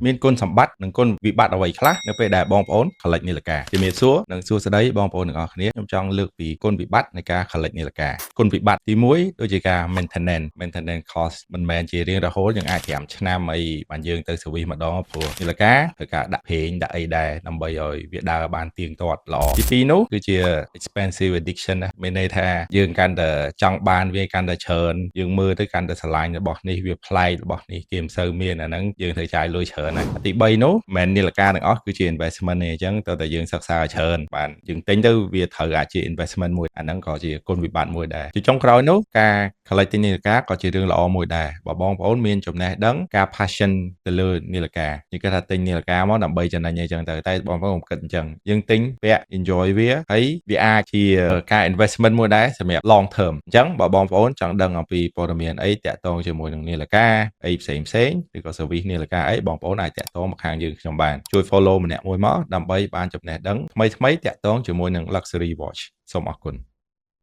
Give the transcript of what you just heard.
មានគុណសម្បត្តិនិងគុណវិបត្តិអ្វីខ្លះនៅពេលដែលបងប្អូន collect នាឡិកាជំរាបសួរនិងសួស្តីបងប្អូនទាំងអស់គ្នាខ្ញុំចង់លើកពីគុណវិបត្តិនៃការ collect នាឡិកាគុណវិបត្តិទី1ដូចជាការ maintenance cost មិនមែនជារៀងរហូតយើងអាច5ឆ្នាំអីបានយើងទៅ service ម្ដងព្រោះនាឡិកាត្រូវការដាក់ប្រេងដាក់អីដែរដើម្បីឲ្យវាដើរបានទៀងទាត់ល្អទី2នោះគឺជា expensive addiction ណាមានន័យថាយើងកាន់តែចង់បានវាកាន់តែច្រើនយើងមើលទៅកាន់តែស្រឡាញ់របស់នេះវាប្លែករបស់នេះគេមិនសូវមានអាហ្នឹងយើងត្រូវចាយលុយច្រើនណាទី3នោះមិនមែននាឡិកាទាំងអស់គឺជា investment ទេអញ្ចឹងតើតែយើងសិក្សាឲ្យច្រើនបានយើងទិញទៅវាត្រូវអាចជា investment មួយអាហ្នឹងក៏ជាគុណវិបត្តិមួយដែរជាចុងក្រោយនោះការ collect ទិញនាឡិកាក៏ជារឿងល្អមួយដែរបើបងប្អូនមានចំណេះដឹងការ passion ទៅលើនាឡិកានិយាយគេថាទិញនាឡិកាមកដើម្បីចំណេញអីចឹងទៅតែបងប្អូនកុំគិតអញ្ចឹងយើងទិញពាក់ enjoy វាហើយវាអាចជាការ investment មួយដែរសម្រាប់ long term អញ្ចឹងបើបងប្អូនចង់ដឹងអំពីព័ត៌មានអីតាក់ទងជាមួយនឹងនាឡិកាអីផ្សេងឬក៏ service នាឡិកាអីបងប្អូនអាចតាក់ទងមកខាងយើងខ្ញុំបានជួយ follow ម្នាក់មួយមកដើម្បីបានចំណេះដឹងថ្មីតាក់ទងជាមួយនឹង luxury watch សូមអរគុណ